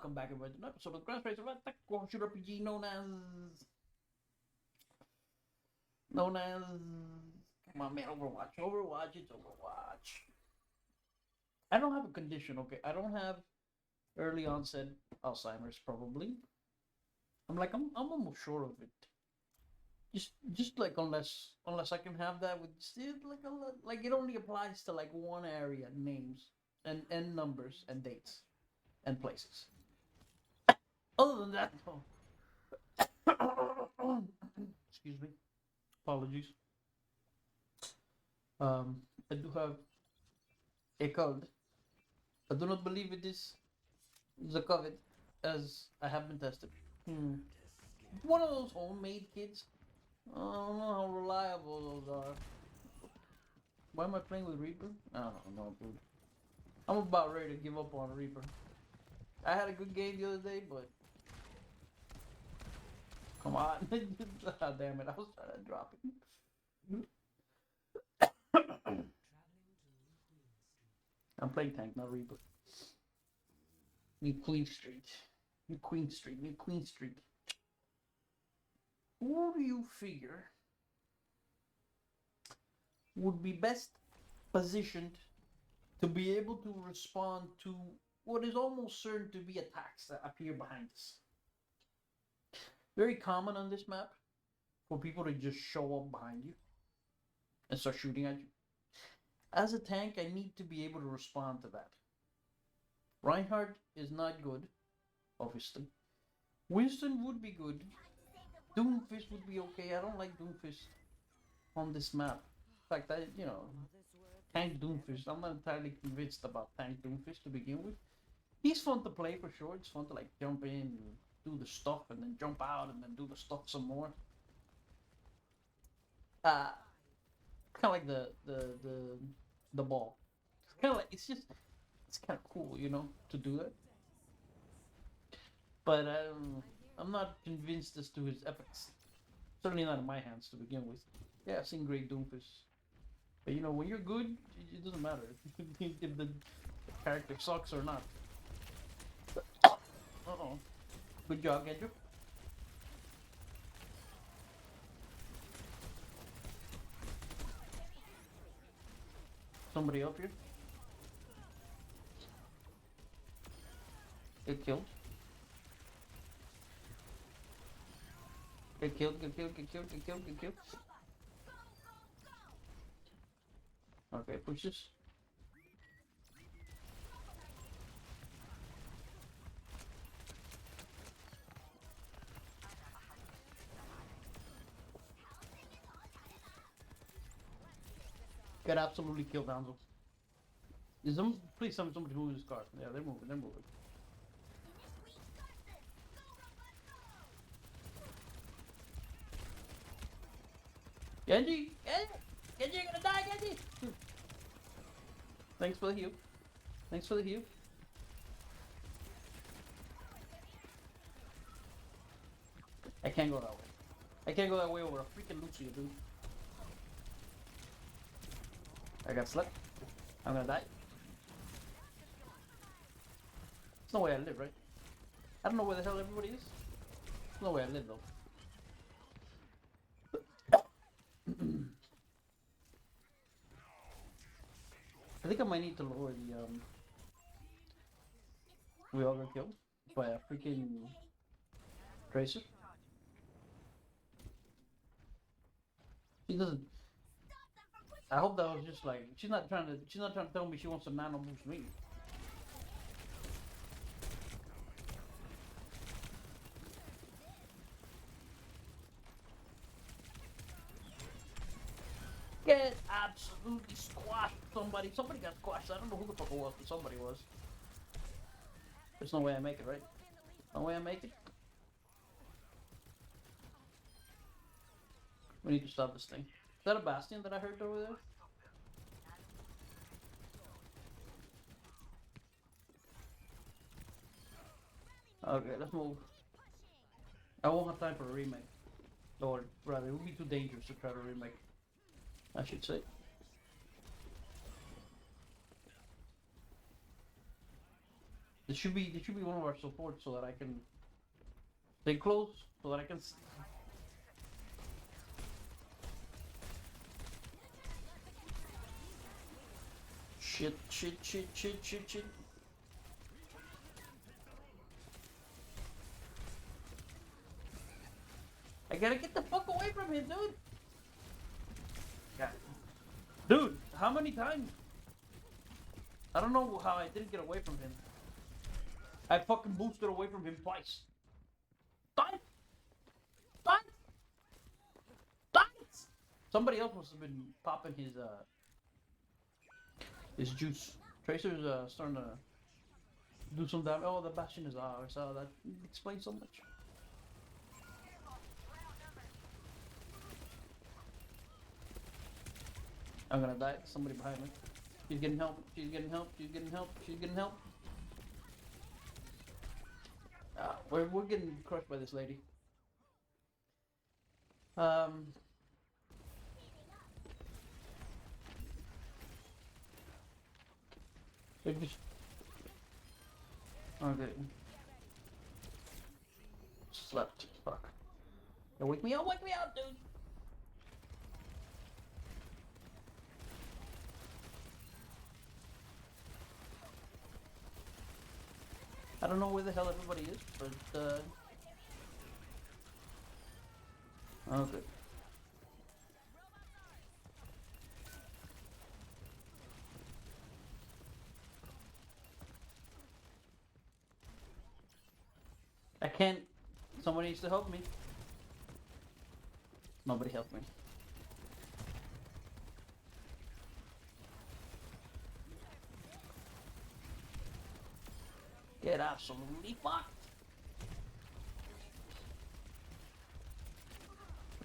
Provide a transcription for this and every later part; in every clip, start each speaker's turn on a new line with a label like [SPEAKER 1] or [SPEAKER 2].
[SPEAKER 1] welcome back everybody to another episode of Grand Race Tactical Shooter RPG known as come on man, Overwatch. Overwatch, it's Overwatch. I don't have a condition, okay? I don't have early onset Alzheimer's probably. I'm almost sure of it. Just like unless I can have that with still like it only applies to like one area, names and numbers and dates and places. Other than that, no. Excuse me. Apologies. I do have a cold. I do not believe it is the COVID, as I have been tested. One of those homemade kits. I don't know how reliable those are. Why am I playing with Reaper? I don't know, dude. I'm about ready to give up on Reaper. I had a good game the other day, but come on. Ah, damn it, I was trying to drop it. I'm playing tank, not Reaper. New Queen Street. New Queen Street. New Queen Street. Who do you figure would be best positioned to be able to respond to what is almost certain to be attacks that appear behind us? Very common on this map for people to just show up behind you and start shooting at you. As a tank, I need to be able to respond to that. Reinhardt is not good, obviously. Winston would be good. Doomfist would be okay. I don't like Doomfist on this map. In fact, tank Doomfist. I'm not entirely convinced about tank Doomfist to begin with. He's fun to play for sure. It's fun to like jump in, do the stuff, and then jump out, and then do the stuff some more. Kind of like the ball. It's kind of like it's kind of cool, to do that. But I'm not convinced as to his efforts. Certainly not in my hands to begin with. Yeah, I've seen great Doomfist. But when you're good, it doesn't matter if the character sucks or not. Uh-oh. Good job, Andrew. Somebody up here. Get killed. Get killed, get killed, get killed, get killed, get killed. Okay, push this. Get absolutely killed, Hanzo. Please tell me somebody's moving this car. Yeah, they're moving, they're moving. Genji! Genji, you're gonna die, Genji! Thanks for the heal. Thanks for the heal. I can't go that way. I can't go that way over a freaking Lucio, dude. I got slept. I'm gonna die. There's no way I live, right? I don't know where the hell everybody is. There's no way I live, though. I think I might need to lower the, we all got killed by a freaking Tracer. She doesn't. I hope that was just like, she's not trying to tell me she wants to nano boost me. Get absolutely squashed, somebody. Somebody got squashed. I don't know who the fuck it was, but somebody was. There's no way I make it, right? No way I make it. We need to stop this thing. Is that a Bastion that I heard over there? Okay, let's move. I won't have time for a remake. Or rather, it would be too dangerous to try to remake, I should say. This should be one of our supports so that I can stay close, so that I can. Shit! Shit! Shit! Shit! Shit! Shit! I gotta get the fuck away from him, dude. God. Dude, how many times? I don't know how I didn't get away from him. I fucking boosted away from him twice. Twice! Twice! Twice! Somebody else must have been popping his juice. Tracer's starting to do some damage. Oh, the Bastion is ours. So that explains so much. I'm gonna die. Somebody behind me. She's getting help. She's getting help. She's getting help. She's getting help. We're getting crushed by this lady. They just okay. Slept. Fuck. Now wake me up! Wake me up, dude! I don't know where the hell everybody is, but okay. I can't. Somebody needs to help me. Nobody helped me. Get absolutely fucked.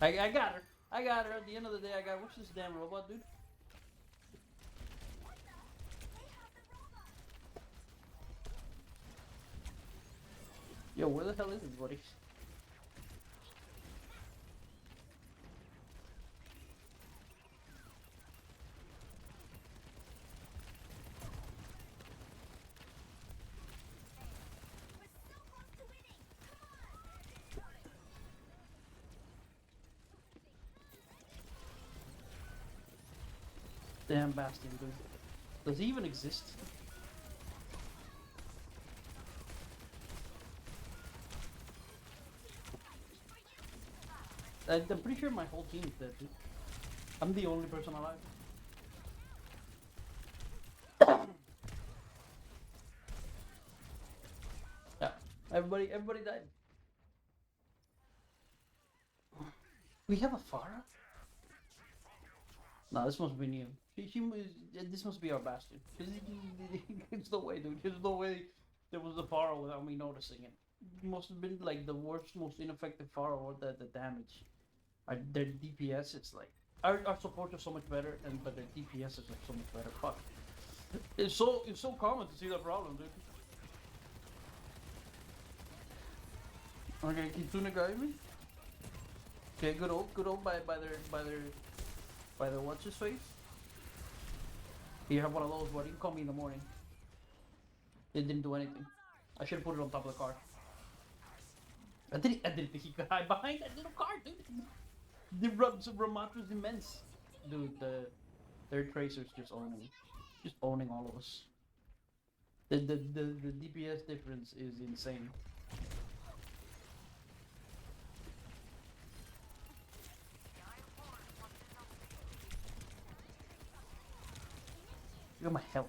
[SPEAKER 1] I got her. I got her. At the end of the day, I got. What's this damn robot, dude? Yo, where the hell is everybody? Damn Bastion, dude. Does he even exist? I'm pretty sure my whole team is dead, dude. I'm the only person alive. Yeah, everybody died. We have a Pharah? No, this must be new. This must be our Bastion. There's no way, dude. There's no way there was a Pharah without me noticing it. It must have been like the worst, most ineffective Pharah or the damage. Their DPS is like our support is so much better, but their DPS is like so much better. Fuck. It's so common to see that problem, dude. Okay, Kitsune got me. Okay, good old by their what's his face. You have one of those, but you can call me in the morning. It didn't do anything. I should have put it on top of the car. I didn't think he could hide behind that little car, dude. The Ramata's immense. Dude, their tracers just owning all of us. The DPS difference is insane. Look at my health.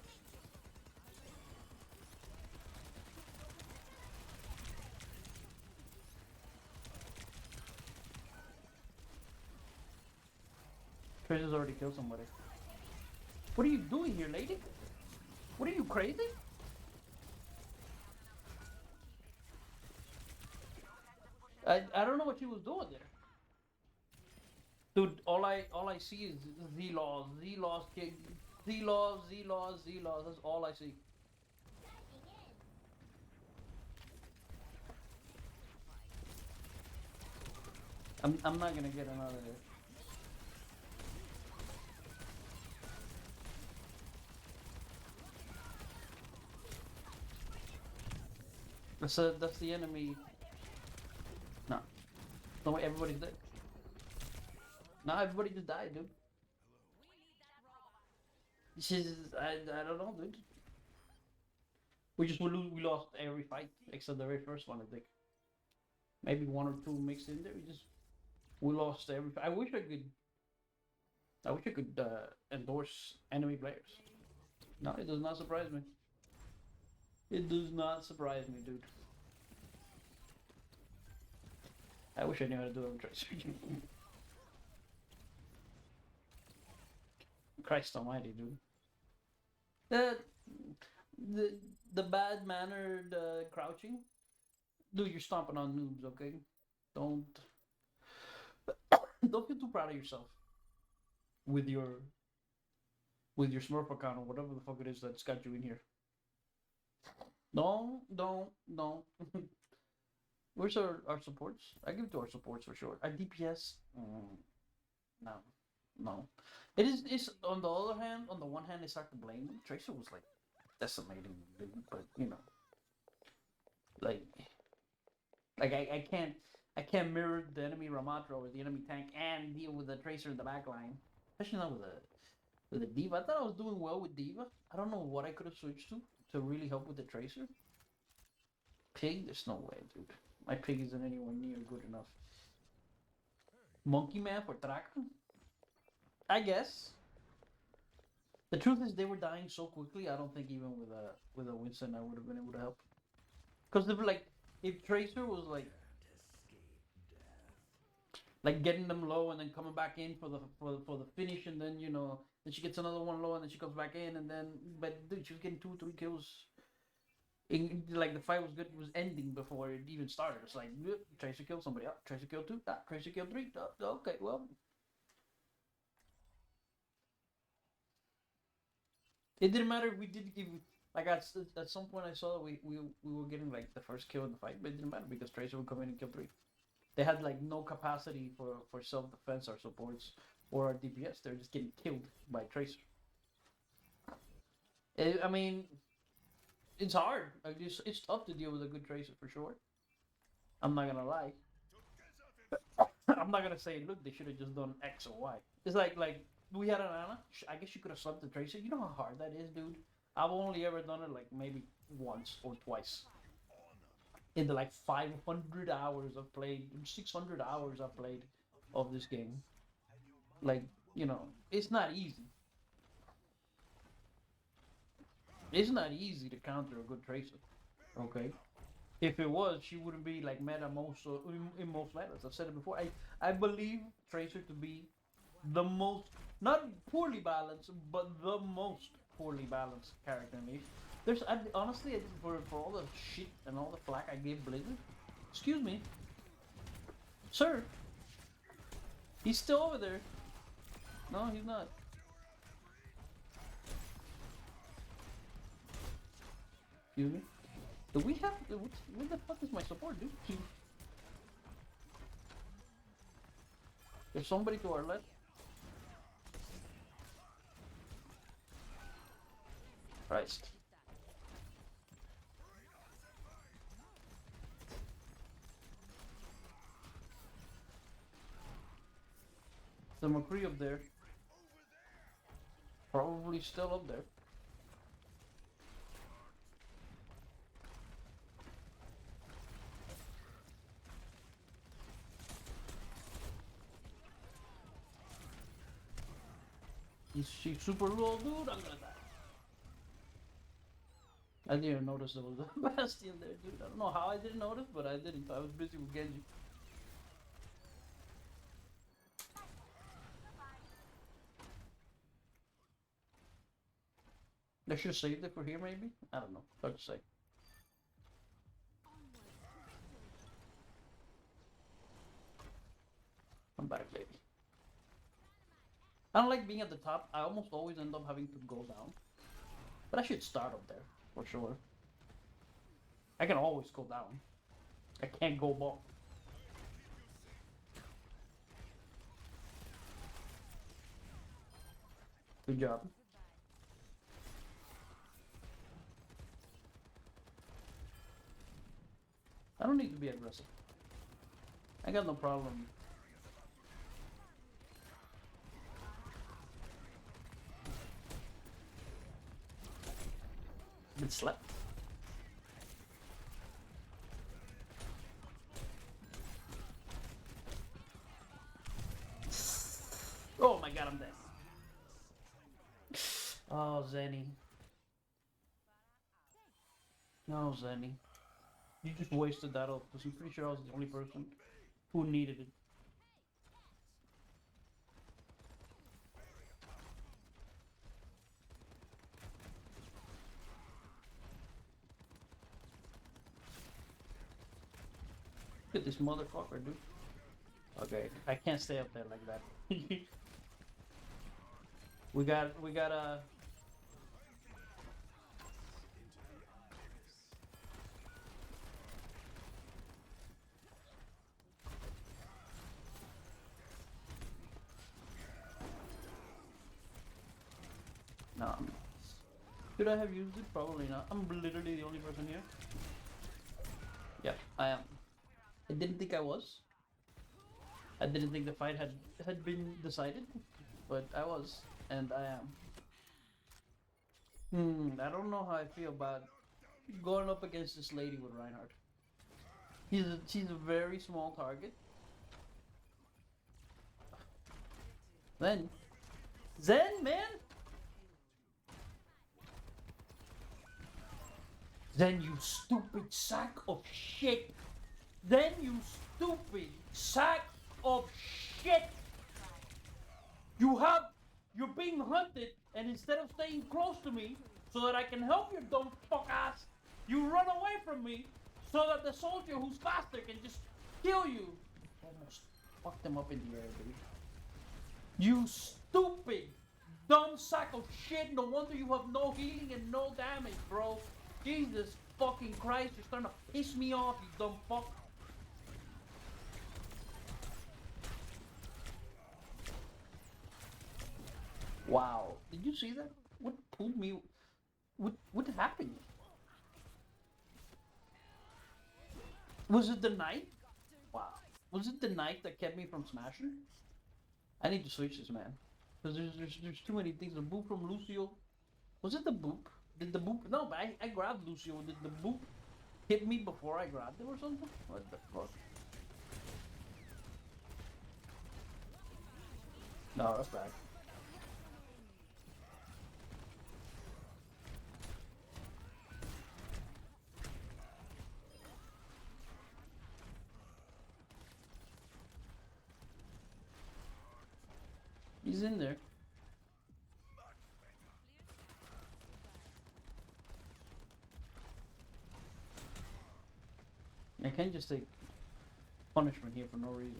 [SPEAKER 1] Tracer's already killed somebody. What are you doing here, lady? What are you, crazy? I don't know what she was doing there. Dude, all I see is Z-Laws, Z-Laws, Z-Laws, Z-Laws, Z-Laws. That's all I see. I'm not gonna get another. That's the enemy. No, no, everybody's dead. No, everybody just died, dude. I don't know, dude. We lost every fight except the very first one, I think. Maybe one or two mixed in there. We lost every. I wish I could endorse enemy players. No, it does not surprise me. It does not surprise me, dude. I wish I knew how to do it. Christ Almighty, dude. The the the bad mannered crouching. Dude, you're stomping on noobs, okay? Don't don't feel too proud of yourself with your Smurf account or whatever the fuck it is that's got you in here. Don't. Where's our supports? I give it to our supports for sure. Our DPS, no, no. It is. It's on the other hand. On the one hand, it's hard to blame them. Tracer was like decimating, dude, but you know, like, I can't mirror the enemy Ramatra or the enemy tank and deal with the Tracer in the back line, especially not with a Diva. I thought I was doing well with Diva. I don't know what I could have switched to really help with the Tracer. Pig, there's no way, dude. My pig isn't anywhere near good enough. Monkey Man for Tracker? I guess. The truth is, they were dying so quickly. I don't think even with a Winston, I would have been able to help. Because if Tracer was like getting them low and then coming back in for the finish, and then then she gets another one low and then she comes back in, and then but dude, she was getting 2-3 kills. Like the fight was good, was ending before it even started. It's like Tracer killed somebody, Tracer killed 2, Tracer killed 3. Okay, well, it didn't matter if we did give. Like at some point, I saw that we were getting like the first kill in the fight, but it didn't matter because Tracer would come in and kill 3. They had like no capacity for self defense or supports or our DPS. They're just getting killed by Tracer. I mean, it's hard. Like, it's tough to deal with a good Tracer for sure. I'm not gonna lie. I'm not gonna say, look, they should have just done X or Y. It's like we had an Ana. I guess you could have slumped the Tracer. You know how hard that is, dude. I've only ever done it like maybe once or twice in the like 500 hours I've played, 600 hours I've played of this game. Like, it's not easy. It's not easy to counter a good Tracer. Okay. If it was, she wouldn't be like meta most in most metas. I've said it before. I believe Tracer to be the most, not poorly balanced, but the most poorly balanced character in League. Honestly, for all the shit and all the flack I gave Blizzard, excuse me, sir, he's still over there. No, he's not. Excuse me. Do we have? Where the fuck is my support, dude? There's somebody to our left. Christ. The McCree up there. Probably still up there. She's super low, dude. I'm gonna die. I didn't notice there was a Bastion there, dude. I don't know how I didn't notice, but I didn't. I was busy with Genji. I should have saved it for here, maybe? I don't know. Hard to say. I'm back, baby. I don't like being at the top. I almost always end up having to go down. But I should start up there, for sure. I can always go down. I can't go up. Good job. I don't need to be aggressive. I got no problem. Been slept. Oh my god, I'm dead. Oh, Zenny. No, Zenny. You just wasted that ult because I'm pretty sure I was the only person who needed it. Look at this motherfucker, dude. Okay, I can't stay up there like that. we got no. Should I have used it? Probably not. I'm literally the only person here. Yeah, I am. I didn't think I was. I didn't think the fight had been decided, but I was, and I am. I don't know how I feel about going up against this lady with Reinhardt. She's a very small target. Then, Zen, man! Then you stupid sack of shit! Then you stupid sack of shit! You're being hunted, and instead of staying close to me so that I can help your dumb fuck ass, you run away from me so that the soldier who's faster can just kill you. Almost fucked him up in the air, dude. You stupid, dumb sack of shit. No wonder you have no healing and no damage, bro. Jesus fucking Christ, you're starting to piss me off, you dumb fuck. Wow. Did you see that? What pulled me? What happened? Was it the knight? Wow. Was it the knight that kept me from smashing? I need to switch this, man. Because there's too many things. The boop from Lucio. Was it the boop? Did the boop? No, but I grabbed Lucio. Did the boop hit me before I grabbed him or something? What the fuck? No, that's bad. He's in there. I can't just take punishment here for no reason.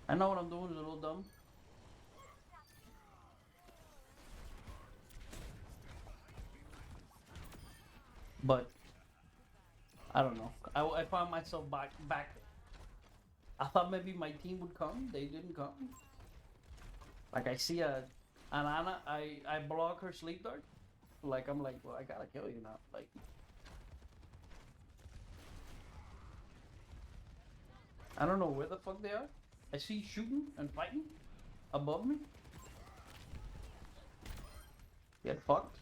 [SPEAKER 1] I know what I'm doing is a little dumb. But I don't know. I found myself back. I thought maybe my team would come. They didn't come. Like I see an Ana, I block her sleep dart. Like I'm like, well, I gotta kill you now. Like I don't know where the fuck they are. I see shooting and fighting above me. Get fucked.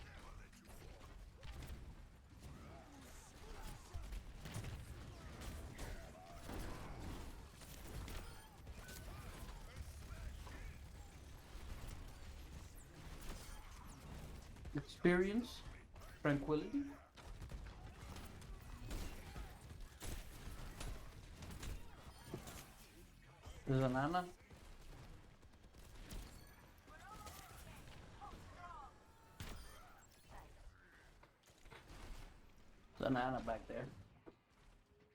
[SPEAKER 1] Experience, tranquility. There's an Ana. There's an Ana back there.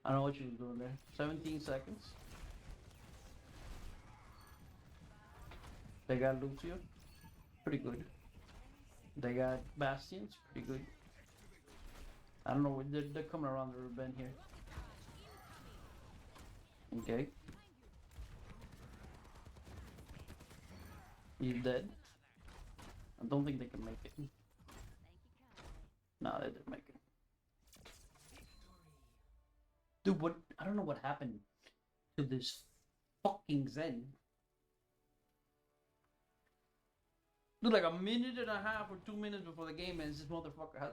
[SPEAKER 1] I don't know what she was doing there. 17 seconds. They got Lucio. Pretty good. They got Bastions. Pretty good. I don't know. They're coming around the bend here. Okay. He's dead. I don't think they can make it. No, they didn't make it. Dude, what? I don't know what happened to this fucking Zen. Dude, like a minute and a half or 2 minutes before the game ends, this motherfucker has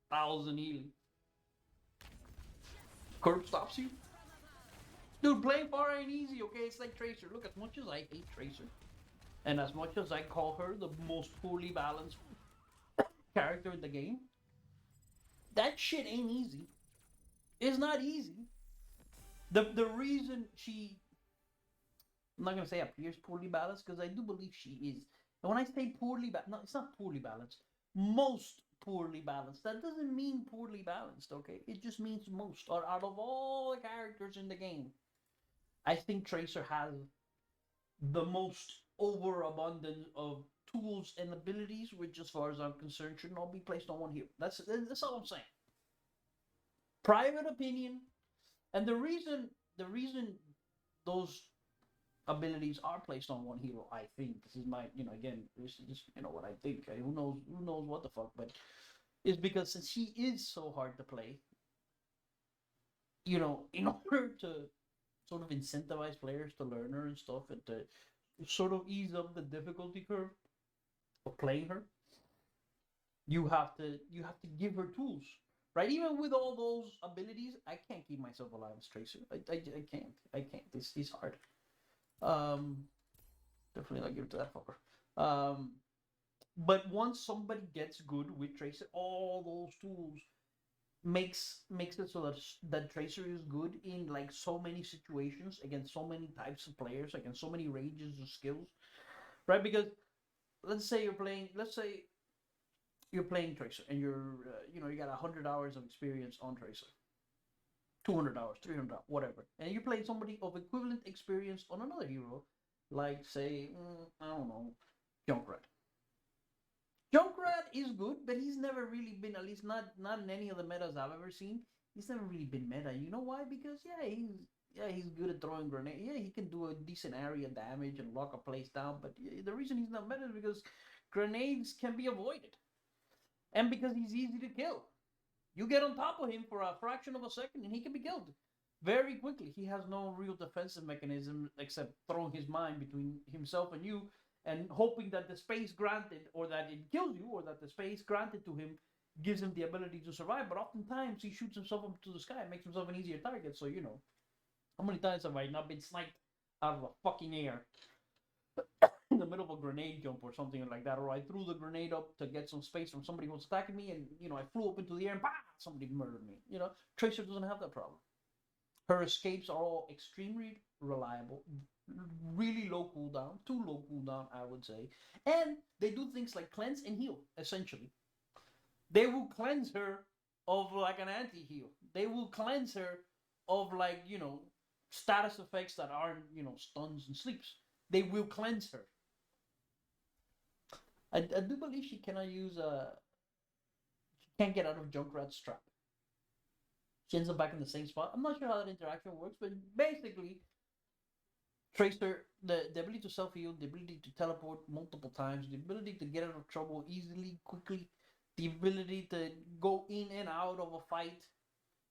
[SPEAKER 1] 1,000 healing. Curb stops you. Dude, playing far ain't easy, okay? It's like Tracer. Look, as much as I hate Tracer, and as much as I call her the most poorly balanced character in the game, that shit ain't easy. It's not easy. The reason she, I'm not gonna say appears poorly balanced because I do believe she is. And when I say poorly balanced, no, it's not poorly balanced. Most poorly balanced. That doesn't mean poorly balanced, okay? It just means most. Or out of all the characters in the game, I think Tracer has the most overabundance of tools and abilities, which, as far as I'm concerned, should not be placed on one hero. That's all I'm saying. Private opinion, and the reason those abilities are placed on one hero, I think this is my, again, this is just what I think. Who knows what the fuck, but it's because since she is so hard to play, in order to sort of incentivize players to learn her and stuff, and to sort of ease up the difficulty curve of playing her, you have to give her tools, right? Even with all those abilities, I can't keep myself alive as Tracer. I can't. It's hard. Um, Definitely not give it to that fucker. But once somebody gets good with Tracer, all those tools makes it so that Tracer is good in like so many situations against so many types of players, against so many ranges of skills, right? Because let's say you're playing Tracer and you got 100 hours of experience on Tracer, 200 hours, 300 hours, whatever, and you're playing somebody of equivalent experience on another hero, like say I don't know, Junkrat. Junkrat is good, but he's never really been, at least not in any of the metas I've ever seen. He's never really been meta. You know why? Because he's good at throwing grenades. Yeah, he can do a decent area damage and lock a place down. But the reason he's not meta is because grenades can be avoided, and because he's easy to kill. You get on top of him for a fraction of a second, and he can be killed very quickly. He has no real defensive mechanism except throwing his mind between himself and you, and hoping that the space granted, or that it kills you, or that the space granted to him gives him the ability to survive. But oftentimes he shoots himself up to the sky and makes himself an easier target. So how many times have I not been sniped out of the fucking air in the middle of a grenade jump or something like that, or I threw the grenade up to get some space from somebody who was attacking me, and I flew up into the air and bah, somebody murdered me. Tracer doesn't have that problem. Her escapes are all extremely reliable, really low cooldown, too low cooldown, I would say, and they do things like cleanse and heal. Essentially, they will cleanse her of like an anti-heal. They will cleanse her of like status effects that aren't stuns and sleeps. They will cleanse her. I do believe she cannot use she can't get out of Junkrat's trap. She ends up back in the same spot. I'm not sure how that interaction works, but basically, Tracer, the ability to self heal, the ability to teleport multiple times, the ability to get out of trouble easily, quickly, the ability to go in and out of a fight,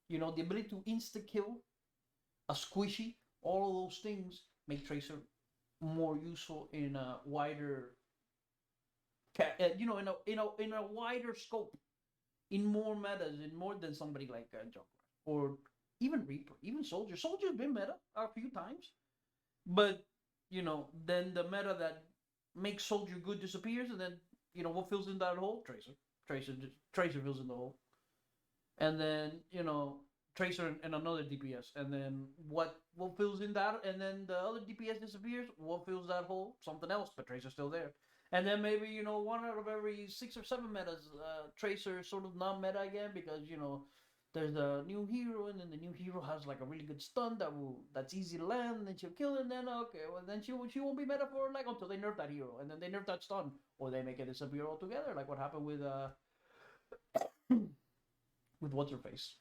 [SPEAKER 1] the ability to insta kill a squishy, all of those things make Tracer more useful in a wider, in a wider scope, in more metas, in more than somebody like Junkrat or even Reaper, even Soldier. Soldier's been meta a few times, but then the meta that makes Soldier good disappears, and then what fills in that hole? Tracer fills in the hole, and then Tracer and another DPS, and then what fills in that, and then the other DPS disappears. What fills that hole? Something else, but Tracer's still there. And then maybe one out of every 6 or 7 metas, Tracer sort of not meta again because there's a new hero, and then the new hero has like a really good stun that's easy to land, and then she'll kill it, and then okay, well then she won't be meta for like until they nerf that hero, and then they nerf that stun, or they make it disappear altogether, like what happened with with what's her face.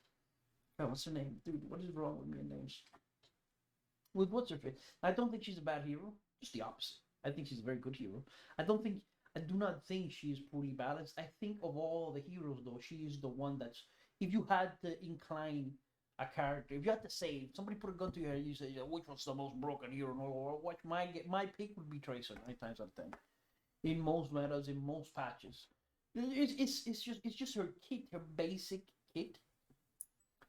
[SPEAKER 1] Oh, what's her name, dude? What is wrong with me and names? With what's her face? I don't think she's a bad hero. Just the opposite. I think she's a very good hero. I don't think. I do not think she is poorly balanced. I think of all the heroes, though, she is the one that's. If you had to incline a character, if you had to say, if somebody put a gun to your head, you say, which one's the most broken hero? Or what my pick would be Tracer 9 times out of 10. In most metas, in most patches, it's just her kit, her basic kit.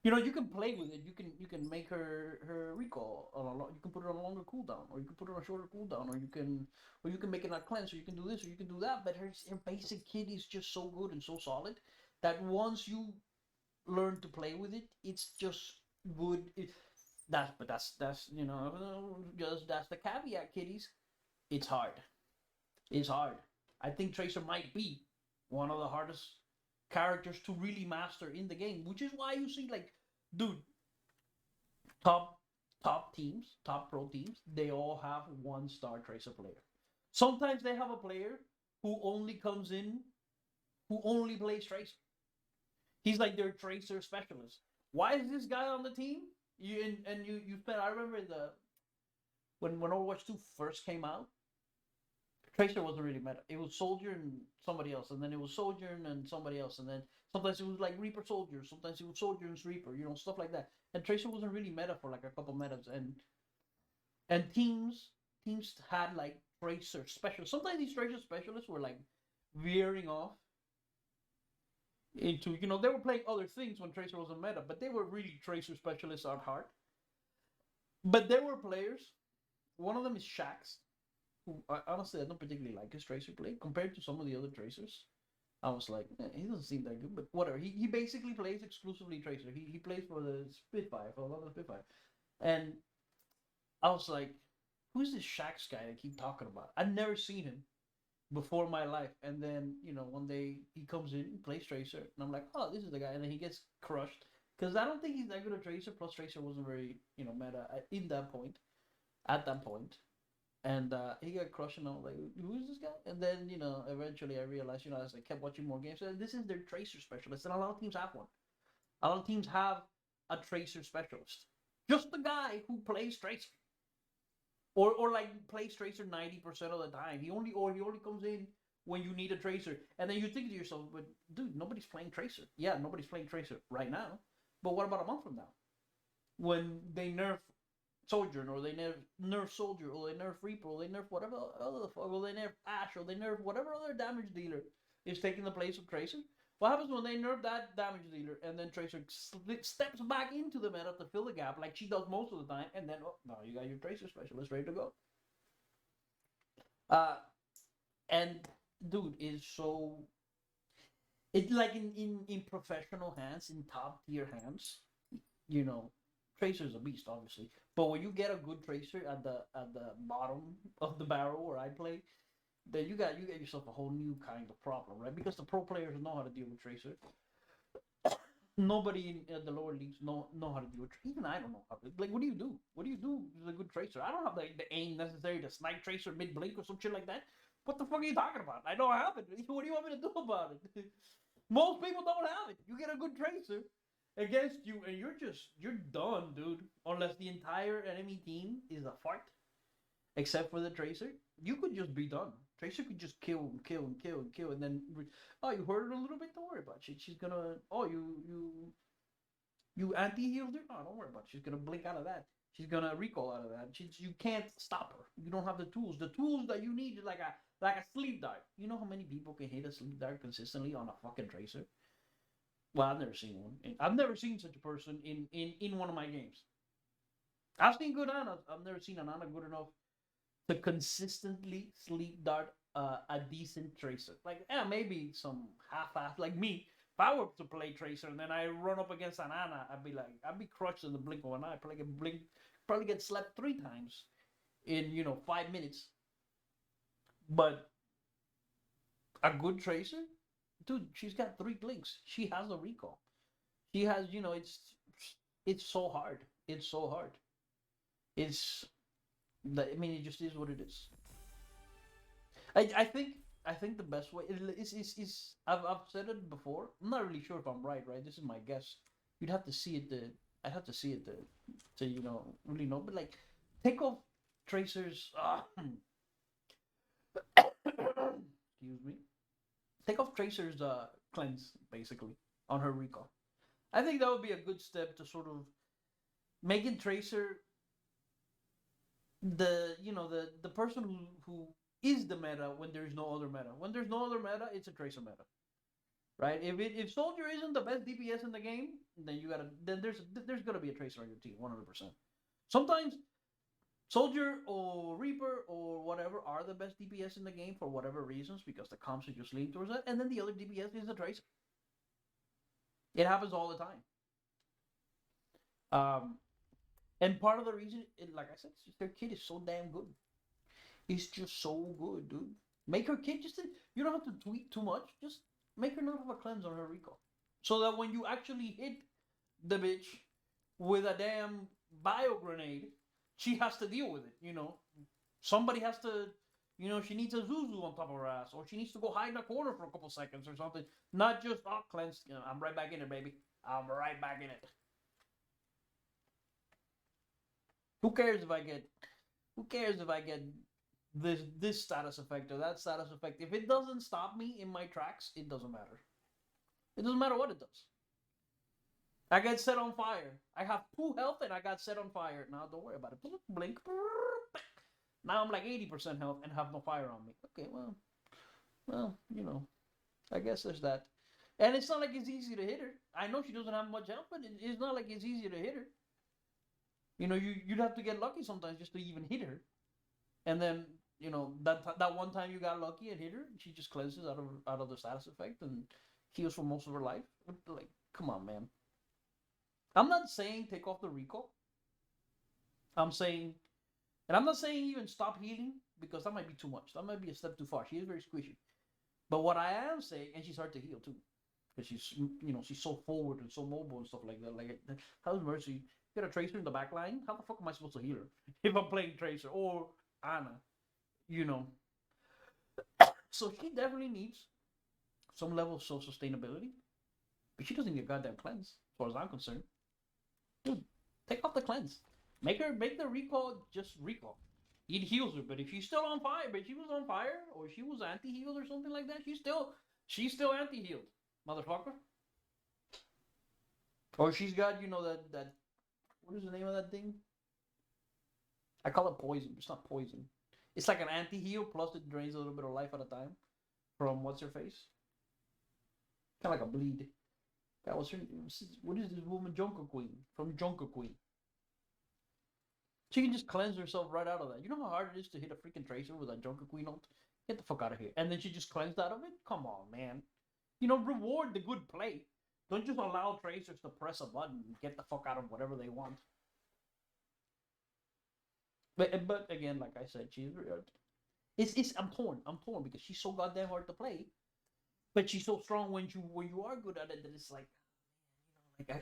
[SPEAKER 1] You can play with it. You can make her recall on a lot. You can put it on a longer cooldown, or you can put it on a shorter cooldown, or you can make it not cleanse, or you can do this, or you can do that. But her basic kit is just so good and so solid that once you learn to play with it, it's just good. That's the caveat, kiddies. It's hard. It's hard. I think Tracer might be one of the hardest characters to really master in the game, which is why you see, like, dude, top top teams, top pro teams, they all have 1 star Tracer player. Sometimes they have a player who only comes in, who only plays Tracer. He's like their Tracer specialist. Why is this guy on the team? You spent. I remember when Overwatch 2 first came out, Tracer wasn't really meta. It was Soldier and somebody else, and then it was Soldier and somebody else, and then sometimes it was like Reaper Soldier, sometimes it was Soldier and Reaper, stuff like that. And Tracer wasn't really meta for like a couple metas, and teams had like Tracer specialists. Sometimes these Tracer specialists were like veering off into, they were playing other things when Tracer was a meta, but they were really Tracer specialists at heart. But there were players. One of them is Shax, who honestly I don't particularly like his Tracer play compared to some of the other Tracers. I was like, he doesn't seem that good, but whatever. He basically plays exclusively Tracer. He plays for the Spitfire, for a lot of Spitfire, and I was like, who's this Shax guy I keep talking about? I'd never seen him before my life, and then one day he comes in, plays Tracer, and I'm like, oh, this is the guy, and then he gets crushed because I don't think he's that good at Tracer. Plus, Tracer wasn't very meta at that point. And he got crushed, and I was like, who is this guy? And then, eventually I realized, as I kept watching more games, this is their Tracer specialist. And a lot of teams have one. A lot of teams have a Tracer specialist. Just the guy who plays Tracer. Or like plays Tracer 90% of the time. He only comes in when you need a Tracer. And then you think to yourself, but dude, nobody's playing Tracer. Yeah, nobody's playing Tracer right now. But what about a month from now? When they nerf Sojourn, or they nerf Soldier, or they nerf Reaper, or they nerf whatever other the fuck, or they nerf Ash, or they nerf whatever other damage dealer is taking the place of Tracer. What happens when they nerf that damage dealer, and then Tracer steps back into the meta to fill the gap like she does most of the time, and then now you got your Tracer specialist ready to go. And dude is so. It's like in professional hands, in top tier hands, you know, Tracer's a beast, obviously. But when you get a good Tracer at the bottom of the barrel where I play, then you get yourself a whole new kind of problem, right? Because the pro players know how to deal with Tracer. Nobody in the lower leagues know how to deal with. Even I don't know how to. Like, what do you do? What do you do with a good Tracer? I don't have the aim necessary to snipe Tracer mid blink or some shit like that. What the fuck are you talking about? I don't have it. What do you want me to do about it? Most people don't have it. You get a good Tracer against you, and you're done, dude. Unless the entire enemy team is a fart, except for the Tracer, you could just be done. Tracer could just kill and kill and kill and kill, and then oh, you hurt her a little bit. Don't worry about it. She's gonna you anti-healed her. Oh, don't worry about it. She's gonna blink out of that. She's gonna recall out of that. You can't stop her. You don't have the tools. The tools that you need is like a sleep dart. You know how many people can hit a sleep dart consistently on a fucking Tracer? Well, I've never seen one. I've never seen such a person in one of my games. I've seen good Anas. I've never seen an Ana good enough to consistently sleep dart a decent Tracer. Like, yeah, maybe some half-half, like me. If I were to play Tracer and then I run up against an Ana, I'd be crushed in the blink of an eye. Probably get slept 3 times in 5 minutes. But a good Tracer, dude, she's got 3 blinks. She has a recall. She has, it's so hard. It's so hard. It just is what it is. I think I think the best way is I've said it before. I'm not really sure if I'm right. Right, this is my guess. You'd have to see it. I'd have to see it to really know. But like, take off Tracer's. Excuse me. Take off Tracer's cleanse basically on her recall. I think that would be a good step to sort of making Tracer the person who is the meta when there's no other meta. When there's no other meta, it's a Tracer meta, right? If Soldier isn't the best DPS in the game, then there's gonna be a Tracer on your team, 100%. Sometimes Soldier or Reaper or whatever are the best DPS in the game for whatever reasons because the comps are just leaning towards that, and then the other DPS is a Tracer. It happens all the time. Um, and part of the reason, like I said, their kid is so damn good. It's just so good, dude. Make her kid you don't have to tweak too much. Just make her not have a cleanse on her recall. So that when you actually hit the bitch with a damn bio grenade, she has to deal with it. Somebody has to, she needs a Zuzu on top of her ass, or she needs to go hide in a corner for a couple seconds or something. Not just, cleanse, I'm right back in it, baby. I'm right back in it. Who cares if I get this status effect or that status effect? If it doesn't stop me in my tracks, it doesn't matter. It doesn't matter what it does. I get set on fire. I have 2 health and I got set on fire. Now don't worry about it. Blink. Now I'm like 80% health and have no fire on me. Okay, well, I guess there's that. And it's not like it's easy to hit her. I know she doesn't have much health, but it's not like it's easy to hit her. You'd have to get lucky sometimes just to even hit her. And then that one time you got lucky and hit her, she just cleanses out of the status effect and heals for most of her life. Like, come on, man. I'm not saying take off the recall. I'm saying, and I'm not saying even stop healing because that might be too much. That might be a step too far. She is very squishy. But what I am saying, and she's hard to heal too, because she's so forward and so mobile and stuff like that. Like, how's Mercy? You got a Tracer in the back line. How the fuck am I supposed to heal her if I'm playing Tracer or Ana? You know. So she definitely needs some level of self-sustainability, but she doesn't need a goddamn cleanse, as far as I'm concerned. Dude, take off the cleanse. Make the recall just recall. It heals her, but if she's still on fire, but she was on fire, or she was anti-healed or something like that, she's still anti-healed, motherfucker. Or she's got that what is the name of that thing? I call it poison. It's not poison. It's like an anti-heal plus it drains a little bit of life at a time from what's her face. Kind of like a bleed. That was her. What is this woman? Junker Queen from Junker Queen. She can just cleanse herself right out of that. You know how hard it is to hit a freaking Tracer with a Junker Queen ult? Get the fuck out of here. And then she just cleansed out of it? Come on, man. Reward the good play. Don't just allow Tracers to press a button and get the fuck out of whatever they want. But again, like I said, she's I'm torn. I'm torn because she's so goddamn hard to play. But she's so strong when you are good at it that it's like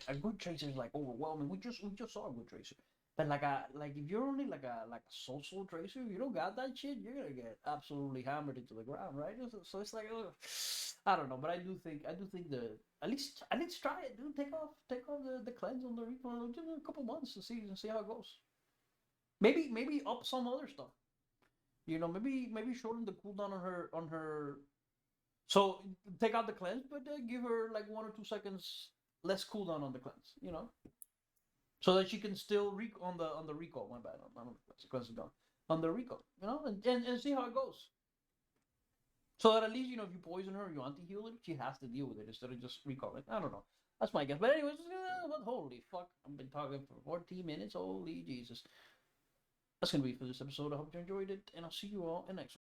[SPEAKER 1] a good Tracer is like overwhelming. We just saw a good Tracer. But if you're only like a social Tracer, you don't got that shit, you're gonna get absolutely hammered into the ground, right? So it's like, I don't know, but I do think at least try it, dude. Take off the cleanse on the recall just a couple months to see how it goes. Maybe up some other stuff. Maybe shorten the cooldown on her. So take out the cleanse, but give her like 1 or 2 seconds less cooldown on the cleanse. So that she can still on the recall. My bad, not on the cleanse is gone. On the recall, and see how it goes. So that at least if you poison her, or you anti-heal it, she has to deal with it instead of just recalling. I don't know. That's my guess. But anyways, holy fuck, I've been talking for 14 minutes. Holy Jesus. That's gonna be it for this episode. I hope you enjoyed it, and I'll see you all in the next one.